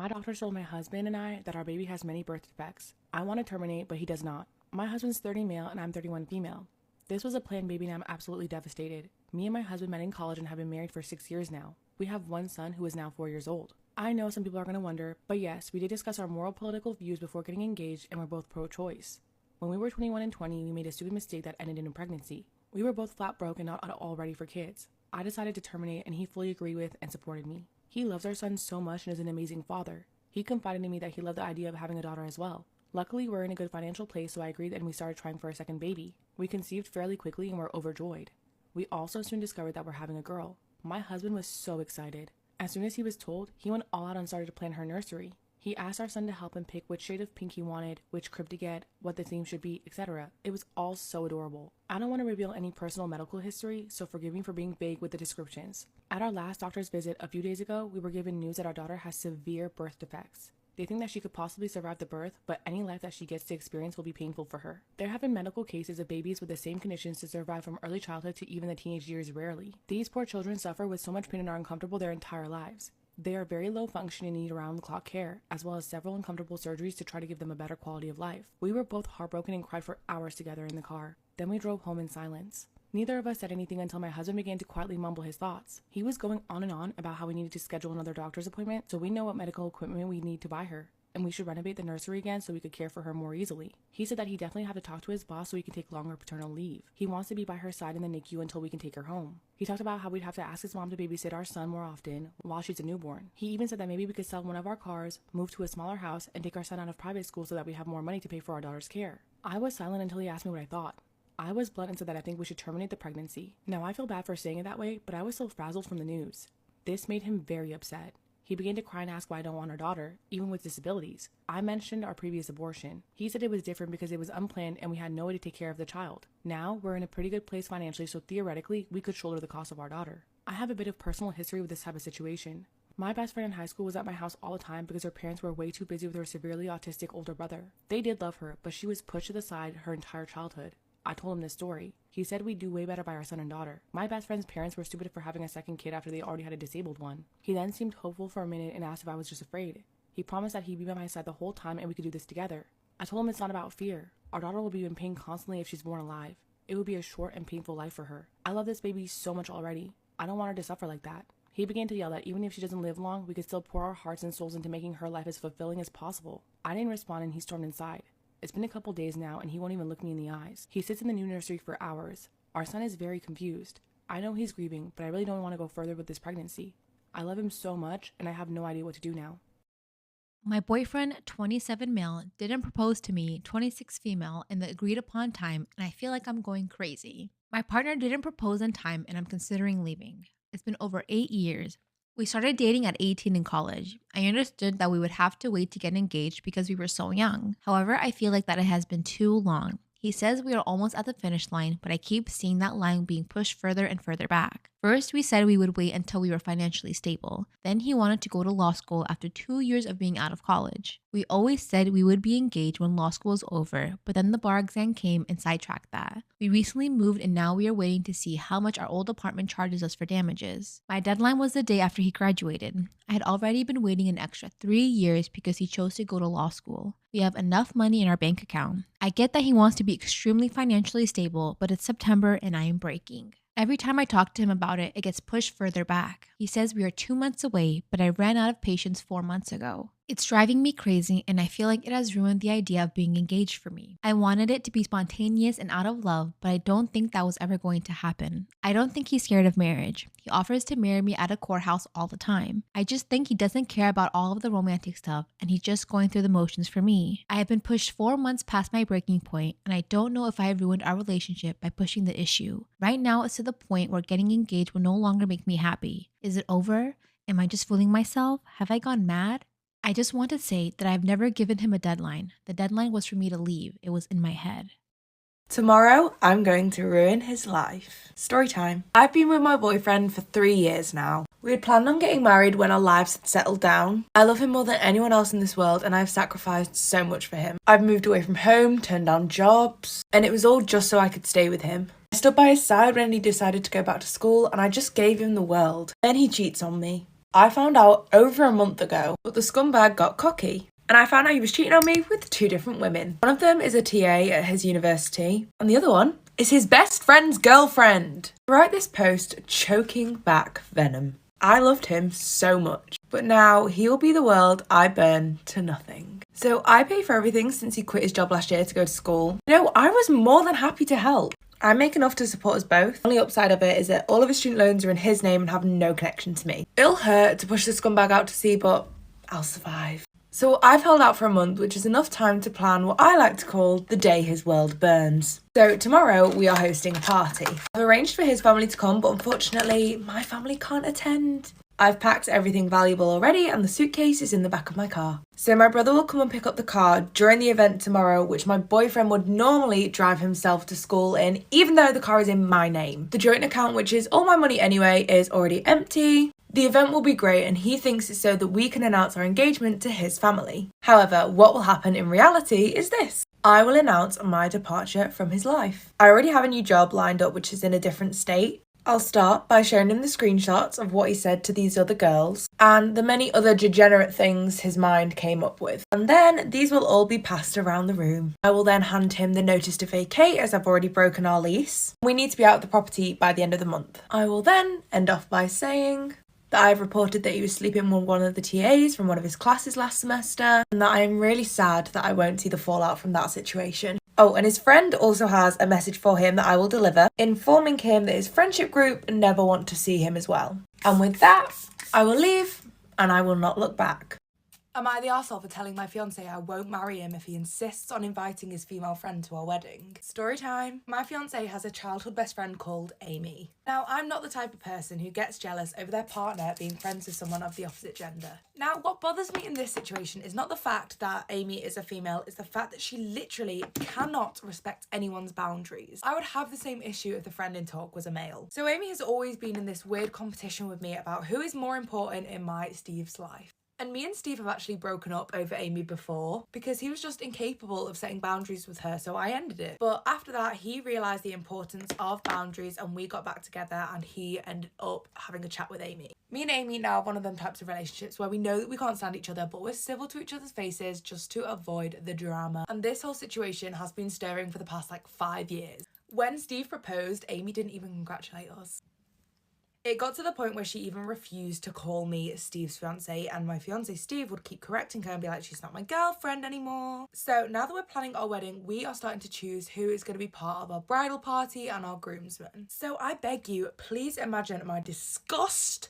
My doctor told my husband and I that our baby has many birth defects. I want to terminate, but he does not. My husband's 30 male and I'm 31 female. This was a planned baby and I'm absolutely devastated. Me and my husband met in college and have been married for 6 years now. We have one son who is now 4 years old. I know some people are going to wonder, but yes, we did discuss our moral political views before getting engaged and we're both pro-choice. When we were 21 and 20, we made a stupid mistake that ended in a pregnancy. We were both flat broke and not at all ready for kids. I decided to terminate and he fully agreed with and supported me. He loves our son so much and is an amazing father. He confided in me that he loved the idea of having a daughter as well. Luckily, we're in a good financial place, so I agreed and we started trying for a second baby. We conceived fairly quickly and were overjoyed. We also soon discovered that we're having a girl. My husband was so excited. As soon as he was told, he went all out and started to plan her nursery. He asked our son to help him pick which shade of pink he wanted, which crib to get, what the theme should be, etc. It was all so adorable. I don't want to reveal any personal medical history, so forgive me for being vague with the descriptions. At our last doctor's visit a few days ago, we were given news that our daughter has severe birth defects. They think that she could possibly survive the birth, but any life that she gets to experience will be painful for her. There have been medical cases of babies with the same conditions to survive from early childhood to even the teenage years rarely. These poor children suffer with so much pain and are uncomfortable their entire lives. They are very low functioning and need around-the-clock care, as well as several uncomfortable surgeries to try to give them a better quality of life. We were both heartbroken and cried for hours together in the car. Then we drove home in silence. Neither of us said anything until my husband began to quietly mumble his thoughts. He was going on and on about how we needed to schedule another doctor's appointment so we know what medical equipment we need to buy her, and we should renovate the nursery again so we could care for her more easily. He said that he definitely had to talk to his boss so he can take longer paternal leave. He wants to be by her side in the NICU until we can take her home. He talked about how we'd have to ask his mom to babysit our son more often while she's a newborn. He even said that maybe we could sell one of our cars, move to a smaller house, and take our son out of private school so that we have more money to pay for our daughter's care. I was silent until he asked me what I thought. I was blunt and said that I think we should terminate the pregnancy. Now I feel bad for saying it that way, but I was so frazzled from the news. This made him very upset. He began to cry and ask why I don't want our daughter, even with disabilities. I mentioned our previous abortion. He said it was different because it was unplanned and we had no way to take care of the child. Now, we're in a pretty good place financially, so theoretically, we could shoulder the cost of our daughter. I have a bit of personal history with this type of situation. My best friend in high school was at my house all the time because her parents were way too busy with her severely autistic older brother. They did love her, but she was pushed to the side her entire childhood. I told him this story. He said we'd do way better by our son and daughter. My best friend's parents were stupid for having a second kid after they already had a disabled one. He then seemed hopeful for a minute and asked if I was just afraid. He promised that he'd be by my side the whole time and we could do this together. I told him it's not about fear. Our daughter will be in pain constantly if she's born alive. It would be a short and painful life for her. I love this baby so much already. I don't want her to suffer like that. He began to yell that even if she doesn't live long, we could still pour our hearts and souls into making her life as fulfilling as possible. I didn't respond and he stormed inside. It's been a couple days now and he won't even look me in the eyes. He sits in the new nursery for hours. Our son is very confused. I know he's grieving, but I really don't want to go further with this pregnancy. I love him so much and I have no idea what to do now. My boyfriend, 27 male, didn't propose to me, 26 female, in the agreed upon time, and I feel like I'm going crazy. My partner didn't propose in time and I'm considering leaving. It's been over 8 years. We started dating at 18 in college. I understood that we would have to wait to get engaged because we were so young. However, I feel like that it has been too long. He says we are almost at the finish line, but I keep seeing that line being pushed further and further back. First, we said we would wait until we were financially stable. Then he wanted to go to law school after 2 years of being out of college. We always said we would be engaged when law school was over, but then the bar exam came and sidetracked that. We recently moved and now we are waiting to see how much our old apartment charges us for damages. My deadline was the day after he graduated. I had already been waiting an extra 3 years because he chose to go to law school. We have enough money in our bank account. I get that he wants to be extremely financially stable, but it's September and I am breaking. Every time I talk to him about it, it gets pushed further back. He says we are 2 months away, but I ran out of patience 4 months ago. It's driving me crazy and I feel like it has ruined the idea of being engaged for me. I wanted it to be spontaneous and out of love, but I don't think that was ever going to happen. I don't think he's scared of marriage. He offers to marry me at a courthouse all the time. I just think he doesn't care about all of the romantic stuff and he's just going through the motions for me. I have been pushed 4 months past my breaking point and I don't know if I have ruined our relationship by pushing the issue. Right now it's to the point where getting engaged will no longer make me happy. Is it over? Am I just fooling myself? Have I gone mad? I just want to say that I've never given him a deadline. The deadline was for me to leave. It was in my head. Tomorrow, I'm going to ruin his life. Story time. I've been with my boyfriend for 3 years now. We had planned on getting married when our lives had settled down. I love him more than anyone else in this world and I've sacrificed so much for him. I've moved away from home, turned down jobs, and it was all just so I could stay with him. I stood by his side when he decided to go back to school and I just gave him the world. Then he cheats on me. I found out over a month ago, but the scumbag got cocky. And I found out he was cheating on me with 2 different women. One of them is a TA at his university, and the other one is his best friend's girlfriend. I wrote this post choking back venom. I loved him so much, but now he'll be the world I burn to nothing. So I pay for everything since he quit his job last year to go to school. No, I was more than happy to help. I make enough to support us both. The only upside of it is that all of his student loans are in his name and have no connection to me. It'll hurt to push the scumbag out to sea, but I'll survive. So I've held out for a month, which is enough time to plan what I like to call the day his world burns. So tomorrow we are hosting a party. I've arranged for his family to come, but unfortunately my family can't attend. I've packed everything valuable already and the suitcase is in the back of my car. So my brother will come and pick up the car during the event tomorrow, which my boyfriend would normally drive himself to school in, even though the car is in my name. The joint account, which is all my money anyway, is already empty. The event will be great and he thinks it's so that we can announce our engagement to his family. However, what will happen in reality is this. I will announce my departure from his life. I already have a new job lined up which is in a different state. I'll start by showing him the screenshots of what he said to these other girls and the many other degenerate things his mind came up with. And then these will all be passed around the room. I will then hand him the notice to vacate as I've already broken our lease. We need to be out of the property by the end of the month. I will then end off by saying that I've reported that he was sleeping with one of the TAs from one of his classes last semester, and that I am really sad that I won't see the fallout from that situation. Oh, and his friend also has a message for him that I will deliver, informing him that his friendship group never want to see him as well. And with that, I will leave, and I will not look back. Am I the arsehole for telling my fiancé I won't marry him if he insists on inviting his female friend to our wedding? Story time. My fiancé has a childhood best friend called Amy. Now, I'm not the type of person who gets jealous over their partner being friends with someone of the opposite gender. Now, what bothers me in this situation is not the fact that Amy is a female, it's the fact that she literally cannot respect anyone's boundaries. I would have the same issue if the friend in talk was a male. So Amy has always been in this weird competition with me about who is more important in my Steve's life. And me and Steve have actually broken up over Amy before because he was just incapable of setting boundaries with her, so I ended it. But after that, he realised the importance of boundaries and we got back together and he ended up having a chat with Amy. Me and Amy now have one of them types of relationships where we know that we can't stand each other, but we're civil to each other's faces just to avoid the drama. And this whole situation has been stirring for the past 5 years. When Steve proposed, Amy didn't even congratulate us. It got to the point where she even refused to call me Steve's fiancé, and my fiancé Steve would keep correcting her and be like, she's not my girlfriend anymore. So now that we're planning our wedding, we are starting to choose who is going to be part of our bridal party and our groomsmen. So I beg you, please imagine my disgust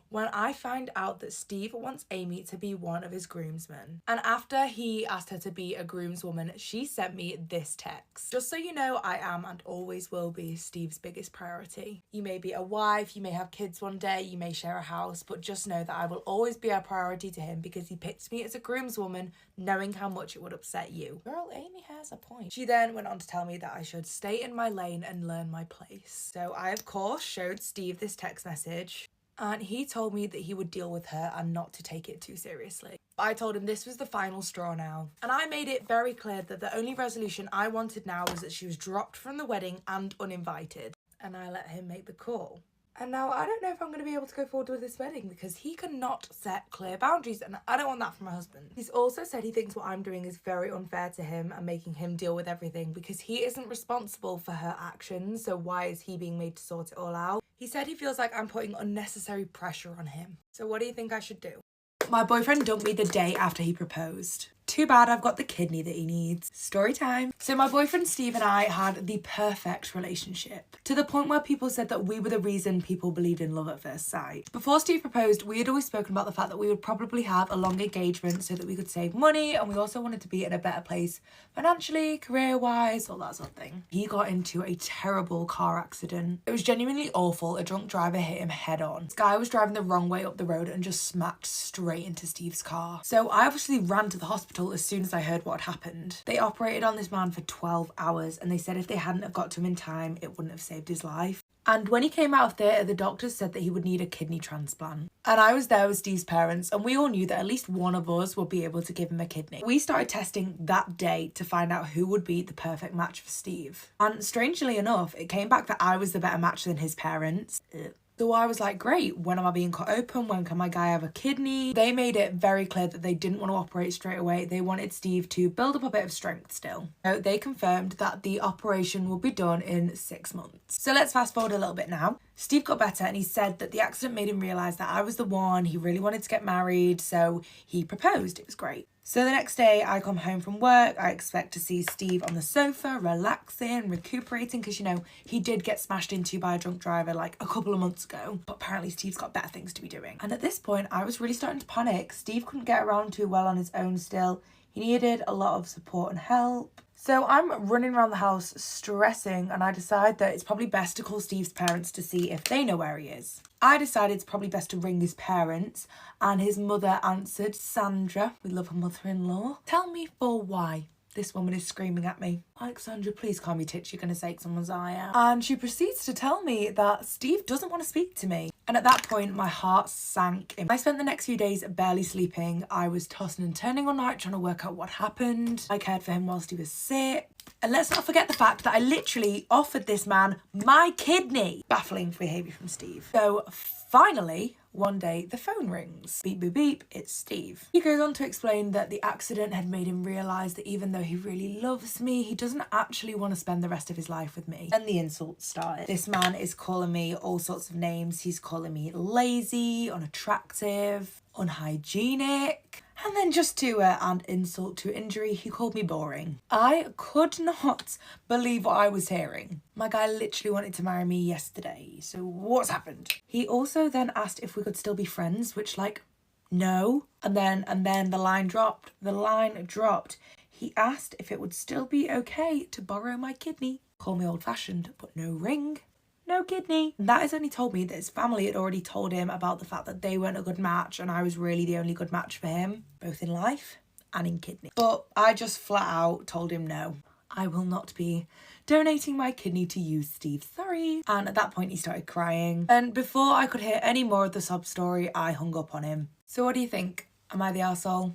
when I find out that Steve wants Amy to be one of his groomsmen. And after he asked her to be a groomswoman, she sent me this text. Just so you know, I am and always will be Steve's biggest priority. You may be a wife, you may have kids one day, you may share a house, but just know that I will always be a priority to him because he picked me as a groomswoman knowing how much it would upset you. Girl, Amy has a point. She then went on to tell me that I should stay in my lane and learn my place. So I, of course, showed Steve this text message. And he told me that he would deal with her and not to take it too seriously. I told him this was the final straw now. And I made it very clear that the only resolution I wanted now was that she was dropped from the wedding and uninvited. And I let him make the call. And now I don't know if I'm going to be able to go forward with this wedding because he cannot set clear boundaries and I don't want that from my husband. He's also said he thinks what I'm doing is very unfair to him and making him deal with everything because he isn't responsible for her actions, so why is he being made to sort it all out? He said he feels like I'm putting unnecessary pressure on him. So what do you think I should do? My boyfriend dumped me the day after he proposed. Too bad I've got the kidney that he needs. Story time. So my boyfriend Steve and I had the perfect relationship, to the point where people said that we were the reason people believed in love at first sight. Before Steve proposed, we had always spoken about the fact that we would probably have a long engagement so that we could save money, and we also wanted to be in a better place financially, career-wise, all that sort of thing. He got into a terrible car accident. It was genuinely awful. A drunk driver hit him head on. This guy was driving the wrong way up the road and just smacked straight into Steve's car. So I obviously ran to the hospital as soon as I heard what had happened. They operated on this man for 12 hours and they said if they hadn't have got to him in time, it wouldn't have saved his life. And when he came out of theatre, the doctors said that he would need a kidney transplant. And I was there with Steve's parents and we all knew that at least one of us would be able to give him a kidney. We started testing that day to find out who would be the perfect match for Steve. And strangely enough, it came back that I was the better match than his parents. The So I was like, great, when am I being cut open? When can my guy have a kidney? They made it very clear that they didn't want to operate straight away. They wanted Steve to build up a bit of strength still. So they confirmed that the operation will be done in 6 months. So let's fast forward a little bit now. Steve got better and he said that the accident made him realise that I was the one. He really wanted to get married, so he proposed. It was great. So the next day I come home from work. I expect to see Steve on the sofa, relaxing, recuperating, because, you know, he did get smashed into by a drunk driver like a couple of months ago. But apparently Steve's got better things to be doing. And at this point, I was really starting to panic. Steve couldn't get around too well on his own still. He needed a lot of support and help. So I'm running around the house stressing, and I decide that it's probably best to call Steve's parents to see if they know where he is. I decided it's probably best to ring his parents, and his mother answered. Sandra, we love her mother-in-law. Tell me for why this woman is screaming at me. Alexandra, please calm your tits, you're going to take someone's eye out. And she proceeds to tell me that Steve doesn't want to speak to me. And at that point, my heart sank. I spent the next few days barely sleeping. I was tossing and turning all night trying to work out what happened. I cared for him whilst he was sick. And let's not forget the fact that I literally offered this man my kidney. Baffling behaviour from Steve. So finally, one day the phone rings. Beep, beep, beep, it's Steve. He goes on to explain that the accident had made him realise that even though he really loves me, he doesn't actually want to spend the rest of his life with me. And the insults started. This man is calling me all sorts of names. He's calling me lazy, unattractive, unhygienic. And then just to add insult to injury, he called me boring. I could not believe what I was hearing. My guy literally wanted to marry me yesterday. So what's happened? He also then asked if we could still be friends, which no. And then the line dropped. He asked if it would still be okay to borrow my kidney. Call me old-fashioned, but no ring. No kidney. That has only told me that his family had already told him about the fact that they weren't a good match and I was really the only good match for him, both in life and in kidney. But I just flat out told him no. I will not be donating my kidney to you, Steve. Sorry. And at that point he started crying. And before I could hear any more of the sob story, I hung up on him. So what do you think? Am I the arsehole?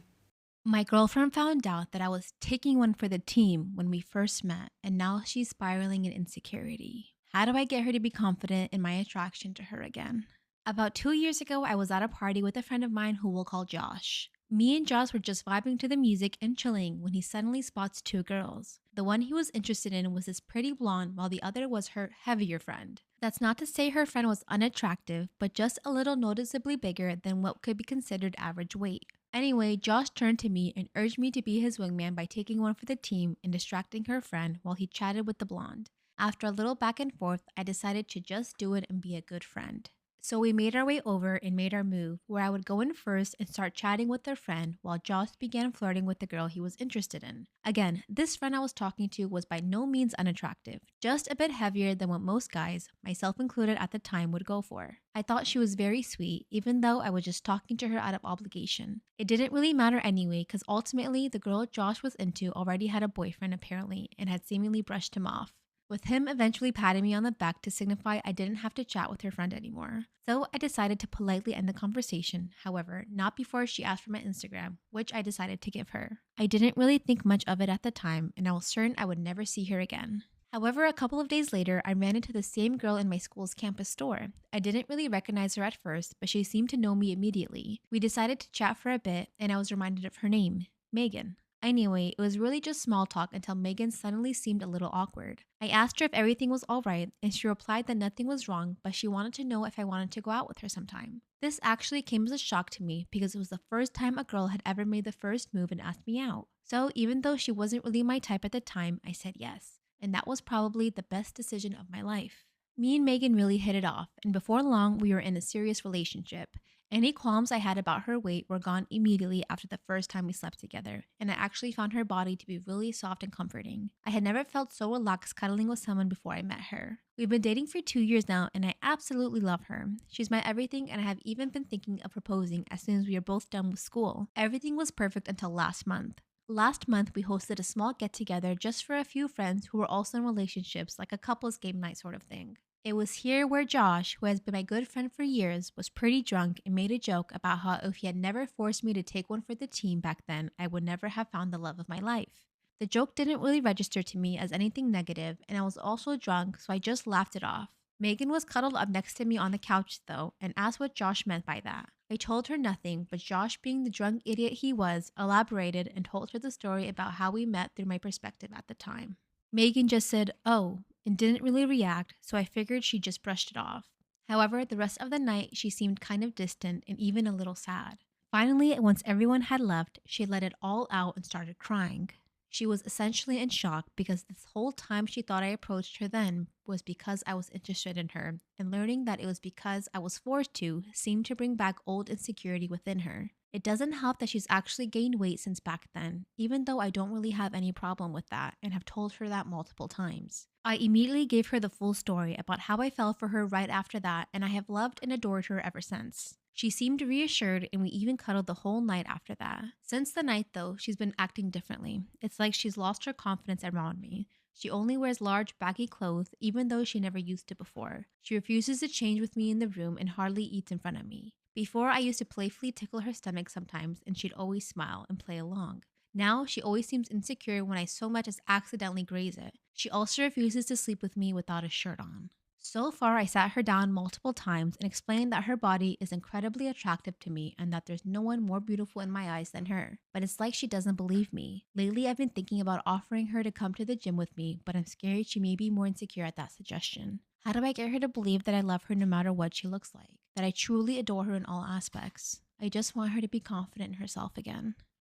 My girlfriend found out that I was taking one for the team when we first met, and now she's spiraling in insecurity. How do I get her to be confident in my attraction to her again? About 2 years ago, I was at a party with a friend of mine who we'll call Josh. Me and Josh were just vibing to the music and chilling when he suddenly spots 2 girls. The one he was interested in was this pretty blonde, while the other was her heavier friend. That's not to say her friend was unattractive, but just a little noticeably bigger than what could be considered average weight. Anyway, Josh turned to me and urged me to be his wingman by taking one for the team and distracting her friend while he chatted with the blonde. After a little back and forth, I decided to just do it and be a good friend. So we made our way over and made our move, where I would go in first and start chatting with their friend while Josh began flirting with the girl he was interested in. Again, this friend I was talking to was by no means unattractive, just a bit heavier than what most guys, myself included at the time, would go for. I thought she was very sweet, even though I was just talking to her out of obligation. It didn't really matter anyway, because ultimately the girl Josh was into already had a boyfriend apparently and had seemingly brushed him off, with him eventually patting me on the back to signify I didn't have to chat with her friend anymore. So I decided to politely end the conversation, however, not before she asked for my Instagram, which I decided to give her. I didn't really think much of it at the time, and I was certain I would never see her again. However, a couple of days later, I ran into the same girl in my school's campus store. I didn't really recognize her at first, but she seemed to know me immediately. We decided to chat for a bit, and I was reminded of her name, Megan. Anyway, it was really just small talk until Megan suddenly seemed a little awkward. I asked her if everything was alright, and she replied that nothing was wrong, but she wanted to know if I wanted to go out with her sometime. This actually came as a shock to me because it was the first time a girl had ever made the first move and asked me out. So even though she wasn't really my type at the time, I said yes, and that was probably the best decision of my life. Me and Megan really hit it off, and before long we were in a serious relationship. Any qualms I had about her weight were gone immediately after the first time we slept together, and I actually found her body to be really soft and comforting. I had never felt so relaxed cuddling with someone before I met her. We've been dating for 2 years now, and I absolutely love her. She's my everything, and I have even been thinking of proposing as soon as we are both done with school. Everything was perfect until last month. Last month, we hosted a small get-together just for a few friends who were also in relationships, like a couples game night sort of thing. It was here where Josh, who has been my good friend for years, was pretty drunk and made a joke about how if he had never forced me to take one for the team back then, I would never have found the love of my life. The joke didn't really register to me as anything negative, and I was also drunk, so I just laughed it off. Megan was cuddled up next to me on the couch, though, and asked what Josh meant by that. I told her nothing, but Josh, being the drunk idiot he was, elaborated and told her the story about how we met through my perspective at the time. Megan just said, "Oh," and didn't really react, so I figured she just brushed it off. However, the rest of the night, she seemed kind of distant and even a little sad. Finally, once everyone had left, she let it all out and started crying. She was essentially in shock because this whole time she thought I approached her then was because I was interested in her, and learning that it was because I was forced to seemed to bring back old insecurity within her. It doesn't help that she's actually gained weight since back then, even though I don't really have any problem with that and have told her that multiple times. I immediately gave her the full story about how I fell for her right after that, and I have loved and adored her ever since. She seemed reassured, and we even cuddled the whole night after that. Since the night, though, she's been acting differently. It's like she's lost her confidence around me. She only wears large, baggy clothes, even though she never used to before. She refuses to change with me in the room and hardly eats in front of me. Before, I used to playfully tickle her stomach sometimes, and she'd always smile and play along. Now, she always seems insecure when I so much as accidentally graze it. She also refuses to sleep with me without a shirt on. So far, I sat her down multiple times and explained that her body is incredibly attractive to me and that there's no one more beautiful in my eyes than her. But it's like she doesn't believe me. Lately, I've been thinking about offering her to come to the gym with me, but I'm scared she may be more insecure at that suggestion. How do I get her to believe that I love her no matter what she looks like? That I truly adore her in all aspects? I just want her to be confident in herself again.